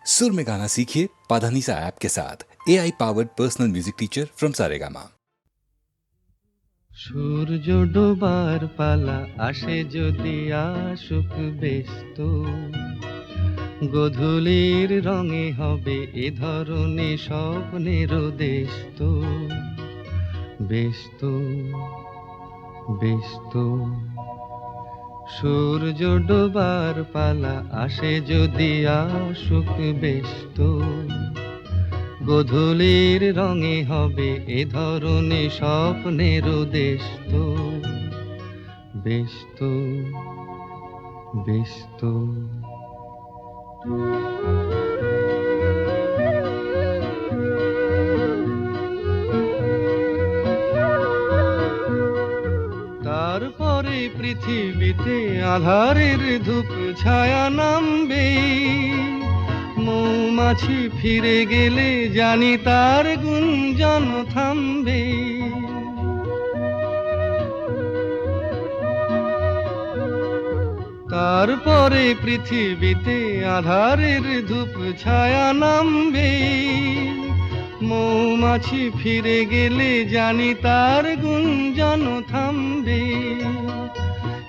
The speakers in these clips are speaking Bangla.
सुर में गाना सीखिए पाधानीसा ऐप के साथ AI powered personal music teacher from Saregama. সূর্য ডোবার পালা আসে যদি আসুক ব্যস্ত, গোধূলির রঙে হবে এ ধরনে স্বপ্নের দেশ তো। ব্যস্ত ব্যস্ত সূর্য ডোবার পালা আসে যদি আসুক ব্যস্ত, গোধূলির রঙে হবে এ ধরনে স্বপ্নের দেশ তো। ব্যস্ত ব্যস্ত তারপরে পৃথিবীতে আঁধারের ধূপ ছায়া নামবে, মৌমাছি ফিরে গেলে জানি তার গুঞ্জন থামবে। তারপরে পৃথিবীতে আঁধারের ধূপ ছায়া নামবে, মৌমাছি ফিরে গেলে জানি তার গুঞ্জন থামবে।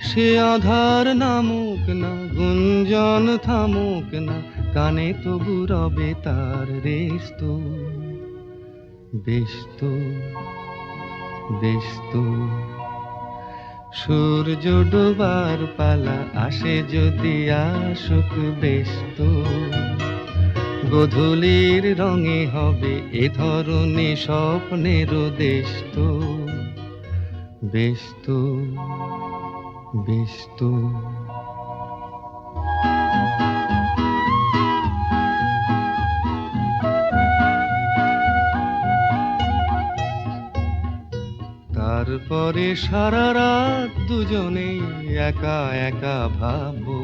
সে আধার নামুক না, গুঞ্জন থামুক না, কানে তবু রবে তার রেশ তো। ব্যস্ত ব্যস্ত সূর্য ডোবার পালা আসে যদি আসুক ব্যস্ত, গোধূলির রঙে হবে এ ধরনে স্বপ্নের দেশ তো। ব্যস্ত ব্যস্ত তারপরে সারা রাত দুজনে একা একা ভাববো,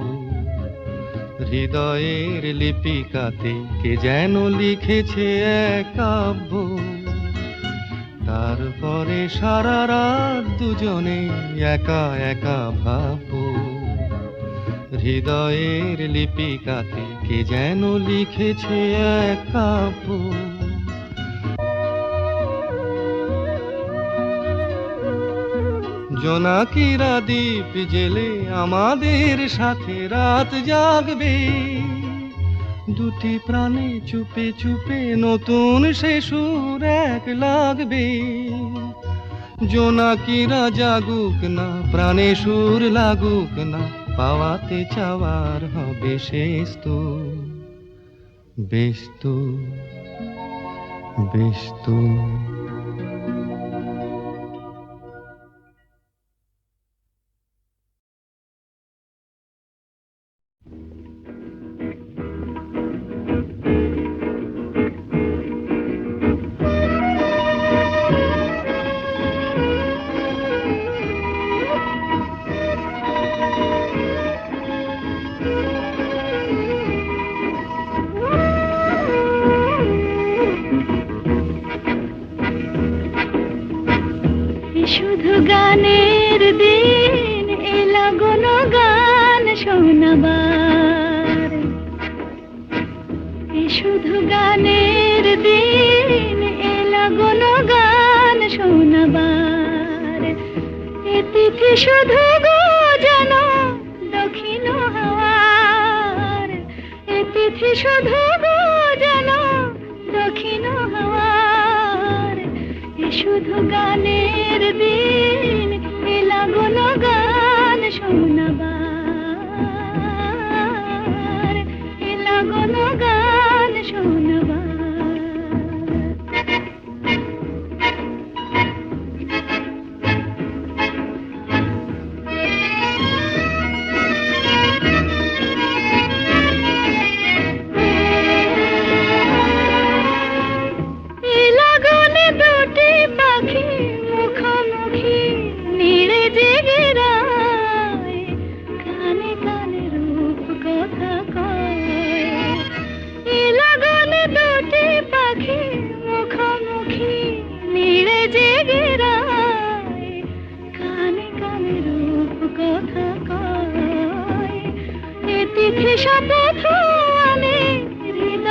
হৃদয়ের লিপিকাতে কে যেন লিখেছে এক কাব্য। তারপরে সারা রাত দুজনে একা একা ভাববো, হৃদয়ের লিপিকাতে কে যেন লিখেছে এক কাব্য। জোনাকিরা দ্বীপ জেলে আমাদের সাথে রাত জাগবে, দুটি প্রাণে চুপে চুপে নতুন সে সুর এক লাগবে। জোনাকিরা জাগুক না, প্রাণে সুর লাগুক না, পাওয়াতে চাওয়ার হবে শেষ তো। ব্যস্ত ব্যস্ত শুধু গানের দিন এলা কোনো গান শোনাবার, শুধু গানের দিন এলা কোনো গান শোনাবার। এ তিথি শুধু গো যেন দক্ষিণ হাওয়ার, এ তিথি শুধু গো যেন দক্ষিণ হাওয়ার। শুধু গানের দিন এলা কোনো গান শোনাবার, এলা কোনো গান শোনাবার। শপথ আমি হৃদয়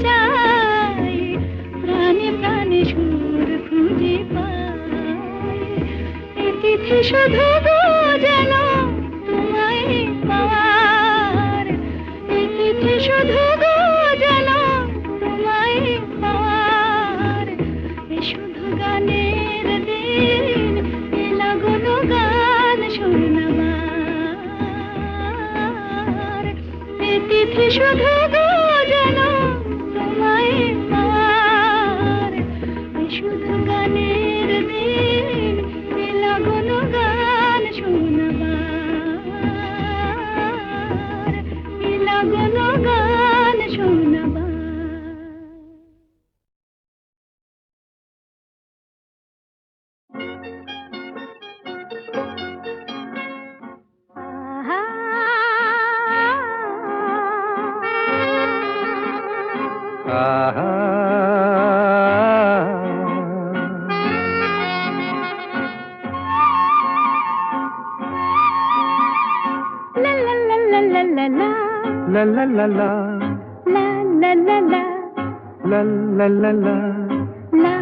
চাই, প্রাণে প্রাণে সুর খুঁজে পাই। এ তিথি শুধু গো যেন তোমায় পাওয়ার, এ তিথি শুধু গো যেন তোমায় পাওয়ার। এ শুধু গানের দিন, এ লগন গান শোনাবার। এ তিথি শুধু গো যেন তোমায় পাওয়ার, এ শুধু গানের দিন, এ লগন গান শোনাবার, এ লগন গান শোনাবার। আহা La la la la la la la, লা লা লা লা la la la la, লা লা লা লা la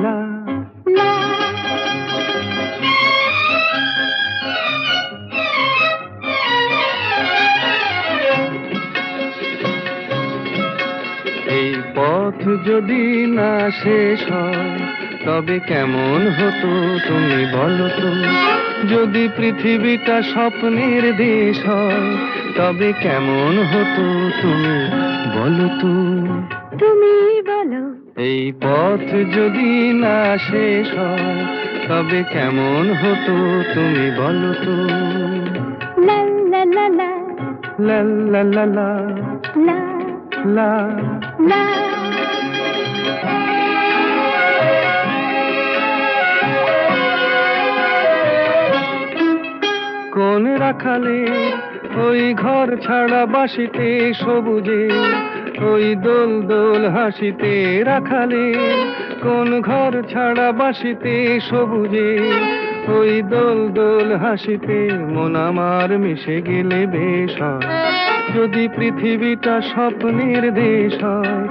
লা। la. এই পথ যদি না শেষ হয় তবে কেমন হতো তুমি বলো তো? যদি পৃথিবীটা স্বপ্নের দেশ হয় তবে কেমন হতো তুমি বলো তো? তুমি বলো, এই পথ যদি না শেষ হয় তবে কেমন হতো তুমি বলো তো? la la la la, লা লা লা লা la লা। la. কোন রাখালে ওই ঘর ছাড়া বাসিতে সবুজে, ওই দোল দোল হাসিতে রাখালে কোন ঘর ছাড়া বাসিতে সবুজে, ওই দোল দোল হাসিতে মন আমার মিশে গেলে বেশ হয়। যদি পৃথিবীটা স্বপ্নের দেশ হয়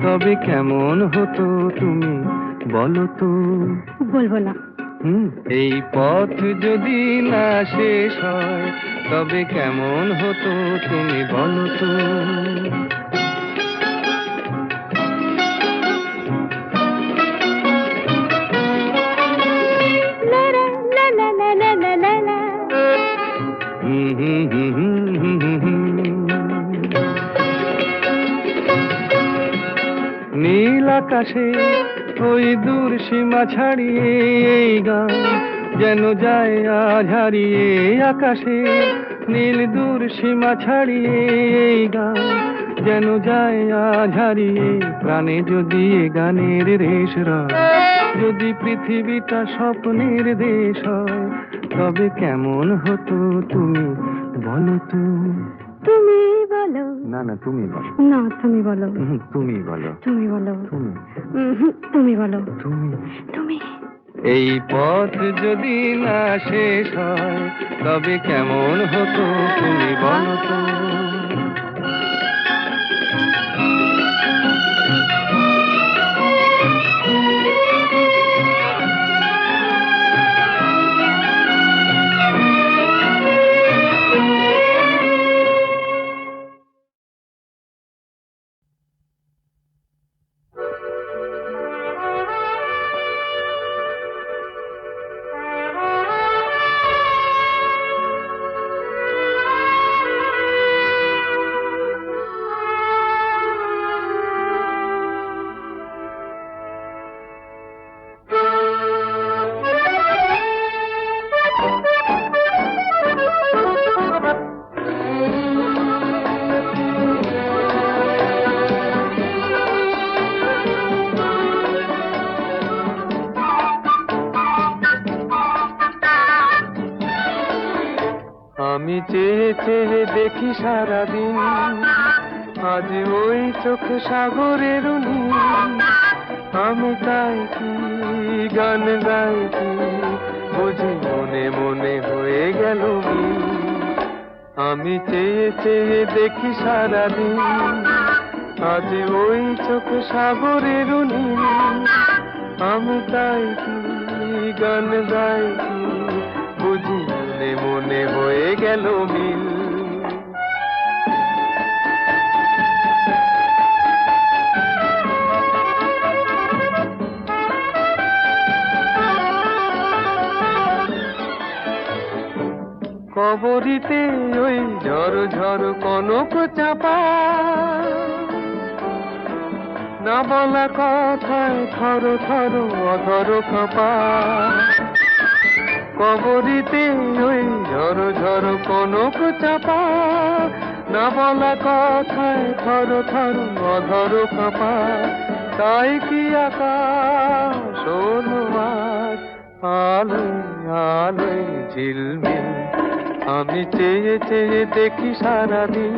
তবে কেমন হতো তুমি বলো তো? বলবো না। এই পথ যদি না শেষ হয় তবে কেমন হতো তুমি বলো তো? La la la la la la la la la. নীল আকাশে ওই দূর সীমা ছাড়িয়ে এই গান যেন যায় আজ হারিয়ে। আকাশে নীল দূর সীমা ছাড়িয়ে এই গান যেন যায় আজ হারিয়ে। প্রাণে যদি এ গানের রেশ রয়, যদি পৃথিবীটা স্বপ্নের দেশ হয় তবে কেমন হতো তুমি বলো তো? তুমি বলো। না না তুমি বলো। না, তুমি বলো। তুমি বলো। তুমি বলো। তুমি তুমি বলো। তুমি তুমি। এই পথ যদি না শেষ হয় তবে কেমন হতো তুমি বলো তো? আমি চেয়ে চেয়ে দেখি সারাদিন, আজ ওই চোখ সাগরের নীল। আমি তাই কি গান গাই কি বুঝি মনে মনে হয়ে গেল মিল। আমি চেয়ে চেয়ে দেখি সারাদিন, আজ ওই চোখ সাগরের নীল, আমি তাই কি গান গাই কি, বুঝি মনে মনে হয়ে গেল মিল। কবরিতে ওই ঝড় ঝড় কনক চাপা, না বলা কথায় থর থর অধর কাঁপা। কবরিতে ওই ঝড় ঝড় কনক চাপা, না বলা কথায় থর থর অধর কাঁপা। তাই কি আকাশ হলো আজ আলোয় আলোয় ঝিলমিল, আমি চেয়ে চেয়ে দেখি সারাদিন।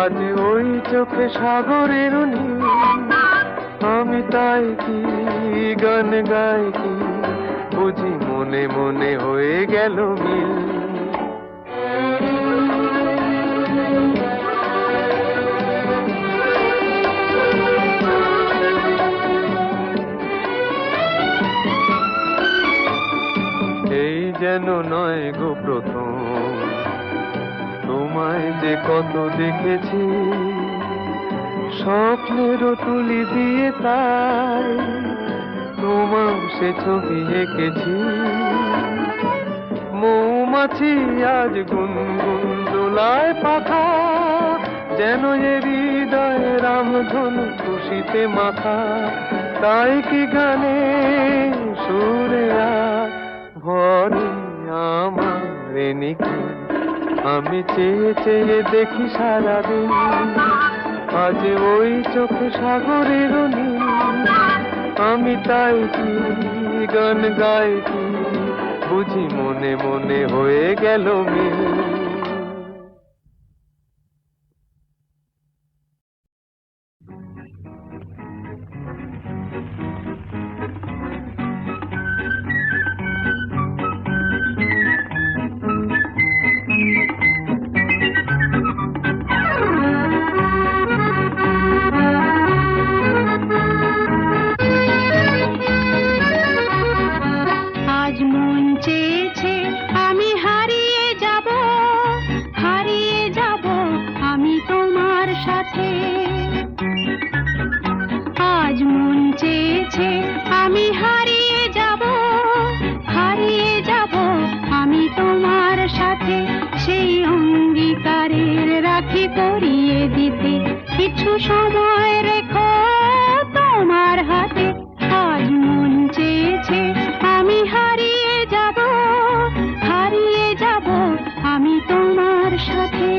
আজ ওই চোখে সাগরের নীল, আমি তাই কি গান গাই কি, বুঝি মনে মনে হয়ে গেল মিল। এই যেন নয় গো প্রথম, তোমায় যে কত দেখেছি, স্বপ্নেরও তুলি দিয়ে তাই তোমার সে ছবি এঁকেছি। মৌমাছি আজ গুনগুন দোলায় পাখা, যেন এ হৃদয় রামধনু খুশিতে মাখা। তাই কি গানে সুরে আজ ভরে আমার নিকি, আমি চেয়ে চেয়ে দেখি সারাদিন। আজ ওই চোখে সাগরের নীল, আমি তাই কি গান গাই কি, বুঝি মনে মনে হয়ে গেল মিল। আজ মন চেয়েছে আমি হারিয়ে যাব, হারিয়ে যাব আমি তোমার সাথে। আজ মন চেয়েছে আমি হারিয়ে যাব, হারিয়ে যাব আমি তোমার সাথে। সেই অঙ্গীকারের রাখি পরিয়ে দিতে কিছু সময় রেখো তোমার হাতে। আজ মন চেয়েছে আমি হারিয়ে যাব, হারিয়ে যাব আমি তোমার সাথে।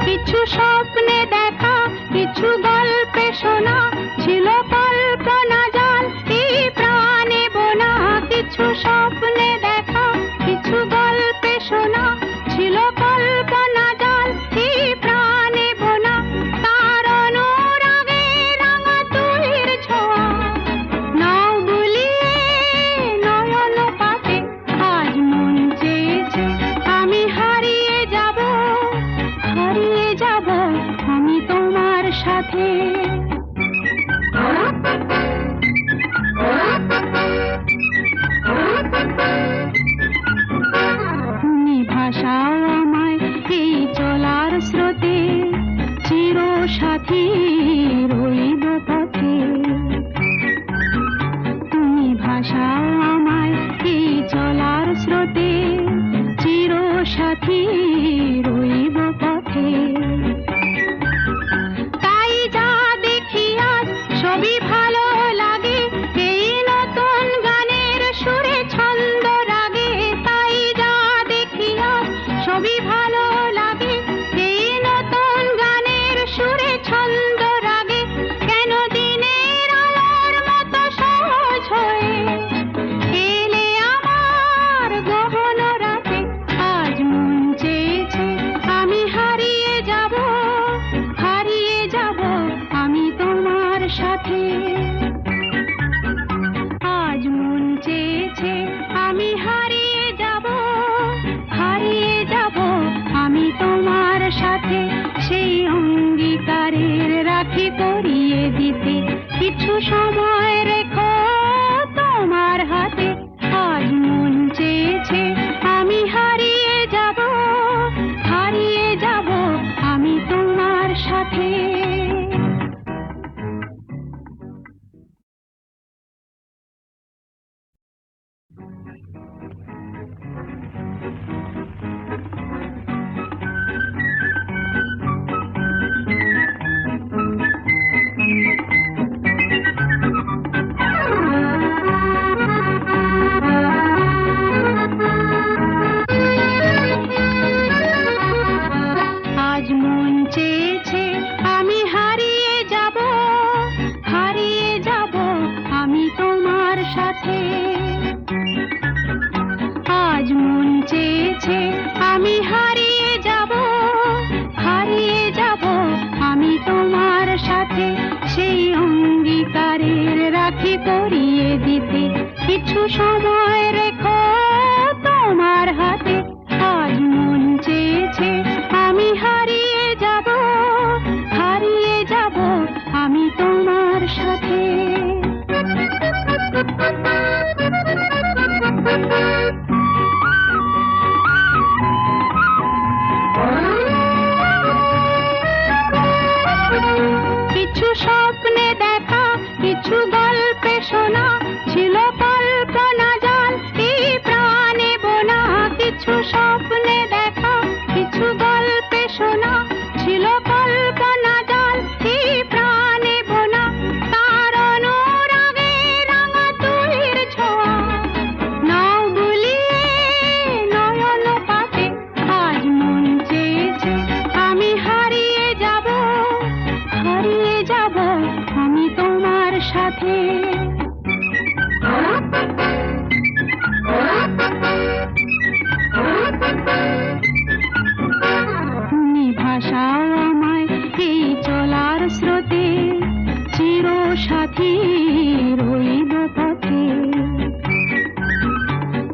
কিছু স্বপ্নে দেখা, কিছু গল্পে শোনা, ছিল কল্পনা জাল এই প্রাণে বোনা। কিছু স্বপ্নে দেখা, কিছু গল্পে শোনা, ছিল কল্পনা জাল এই প্রাণে বোনা। তার অনুরাগে রাঙা তুলির ছোঁয়া, নাও গুলিয়ে নয়ন পাতে। আজ মন চেয়েছে আমি হারিয়ে যাব, হারিয়ে যাব আমি তোমার সাথে। তুমি ভাষাও আমায় এই চলার স্রোতে, চির সাথী রইব পথে। তুমি ভাষাও আমায় এই চলার স্রোতে, চির সাথী রইব পথে। তাই যা দেখি আজ সবই ভালো লাগে, এই নতুন গানের সুরে ছন্দ রাগে। তাই যা দেখি আজ সবই ভালো লাগে, এই নতুন গানের সুরে ছন্দ রাগে। কেন দিনের আলোর মতো সহজ হয়ে এলে আমার গহন রাতে। আজ মন চেয়েছে আমি হারিয়ে যাব, হারিয়ে যাব আমি তোমার সাথে। আমি হারিয়ে যাব, হারিয়ে যাব আমি তোমার সাথে, সেই অঙ্গীকারের রাখি পরিয়ে দিতে কিছু সময় রেখো তোমার হাতে। আজ মন চেয়েছে আমি হারিয়ে যাব, হারিয়ে যাব আমি তোমার সাথে। কিছু স্বপ্নে দেখা, কিছু গল্পে শোনা, ছিল কল্পনা জাল এই প্রাণে বোনা। কিছু স্বপ্নে দেখা, কিছু গল্পে শোনা, ছিল কল্পনা জাল এই প্রাণে বোনা। তার অনুরাগে রাঙা তুলির ছোঁয়া নাও বুলিয়ে নয়ন পাতে। আজ মন চেয়েছে আমি হারিয়ে যাব, হারিয়ে যাব আমি তোমার সাথে। তুমি ভাষাও আমায় এই চলার স্রোতে, চির সাথী রইব পথে।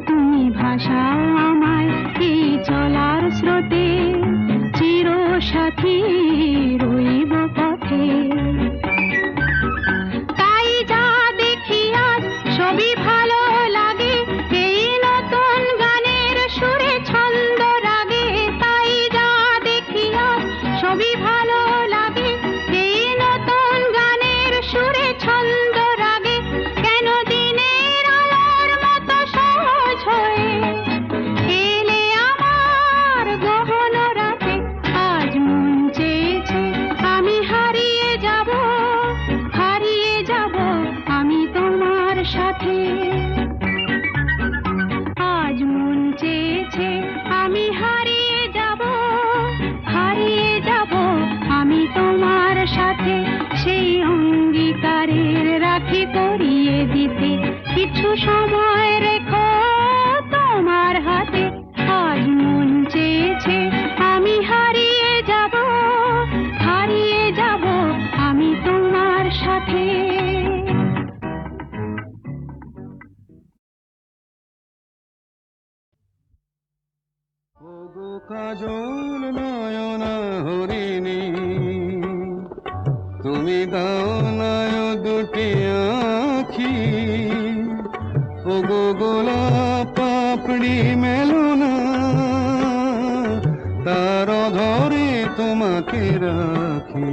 তুমি ভাষাও আমায় এই চলার স্রোতে, চির সাথী রইব পথে। তাই যা দেখি আজ সবই ভালো লাগে, এই নতুন গানের সুরে ছন্দ রাগে। তাই যা দেখি আজ সবই ভালো লাগে, এই নতুন গানের সুরে ছন্দ রাগে। কেন দিনের আলোর মতো সহজ হয়ে এলে আমার গহন রাতে। আজ মন চেয়েছে আমি হারিয়ে যাব, হারিয়ে যাব আমি তোমার সাথে। আজ মন চেয়েছে আমি হারিয়ে যাব, হারিয়ে যাব আমি তোমার সাথে, সেই অঙ্গীকারের রাখি পরিয়ে দিতে কিছু সময় রেখো তোমার হাতে। আজ মন চেয়েছে আমি হারিয়ে যাব, হারিয়ে যাব আমি তোমার সাথে। ওগো কাজল নয়না হরিণী, তুমি দাও নয় দুটি আখি। ওগো গোলাপ পাপড়ি মেলো না, তার ধরে তোমাকে রাখি।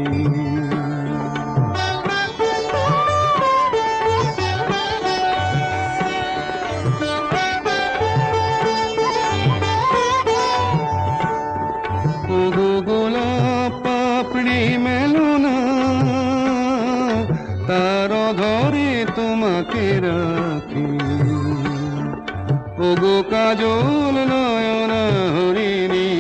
ওগো গোলাপ পাপড়ি মেলো না, তার ধরে তোমাকে রাখি। ওগো কাজল নয়না হরিণী,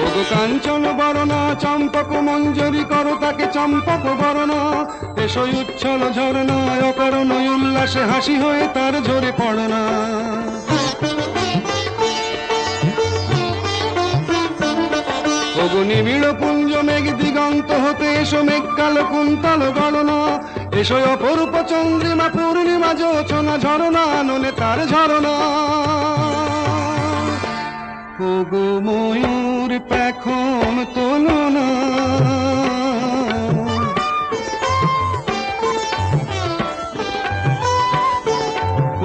ওগো কাঞ্চন বরণা চম্পক মঞ্জরি করো তাকে চম্পক বরণা। এসো উচ্ছল ঝরনা অকারণ উল্লাসে হাসি হয়ে তার ঝরে পড়না। ওগো নিবিড় পুঞ্জ মেঘ দিগন্ত হতে এসো মেঘ কালো কুন্তল গণনা। এসো অপরূপ চন্দ্রিমা পূর্ণিমা যোচনা ঝরনা নলে তার ঝরনা। ওগো ময়ূর পেখম তোলনা,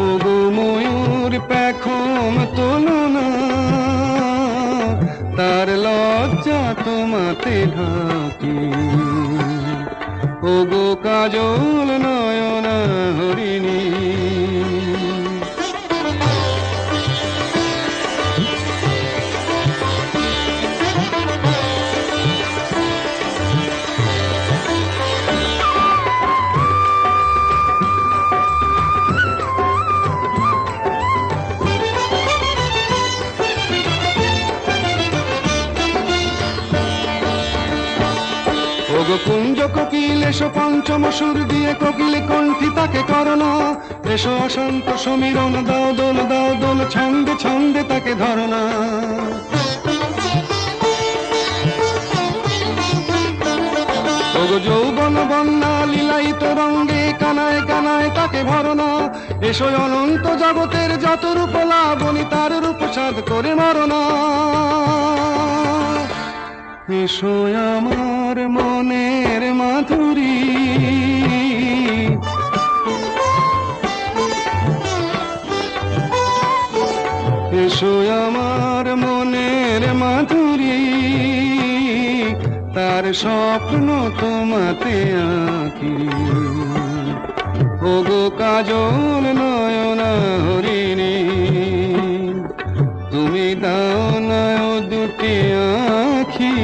ওগো ময়ূর পেখম তোলনা, তার লজ্জা তোমাতে ঢাকি। ওগো কাজল নয়না হরিণী, ওগো কুঞ্জ কোকিল এসো পঞ্চম সুর দিয়ে কোকিল কণ্ঠী তাকে করোনা। এসো অশান্ত সমীরণ দাও দোল এসো অনন্ত জগতের যত রূপ লাবণী তার রূপ সাধ করে মরনা। এসো আমার মনের মাধুরী, এসো আমার মনের মাধুরী, তার স্বপ্ন তোমাতে আঁকি। ওগো কাজল নয়না হরিণী, তুমি দাও না ও দুটি আঁখি।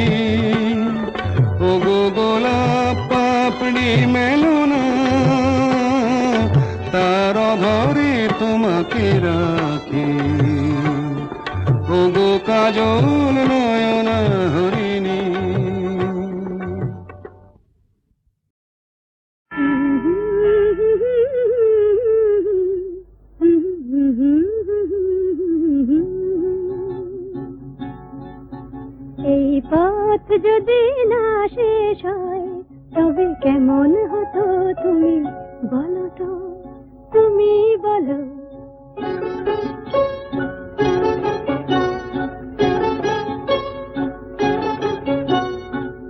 ওগো গোলাপ পাপড়ি মেলো না, তার ধরে তোমাকে রাখি। ওগো কাজল নয়না হরিণী। এই পথ যদি না শেষ হয় তবে কেমন হতো তুমি বলো তো, তুমি বলো।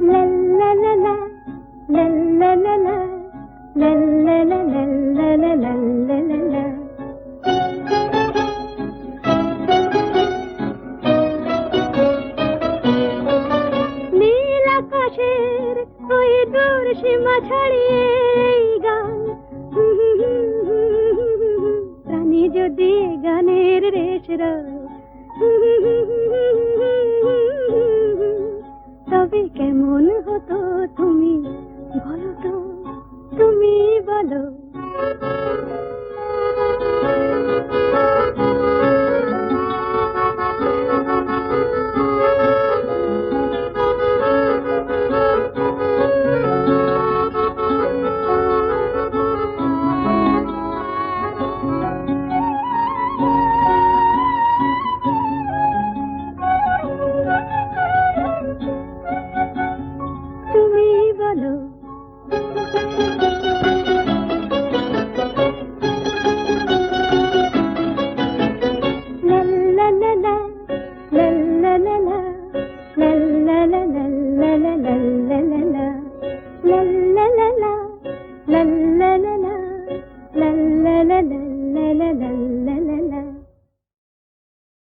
লা লা লা লা, লা লা লা লা, লা লা লা লা, লা লা লা লা লা লা। নীল আকাশের ওই দূর সীমা ছাড়িয়ে এই গান, প্রাণী যদি গানের রেশ রয়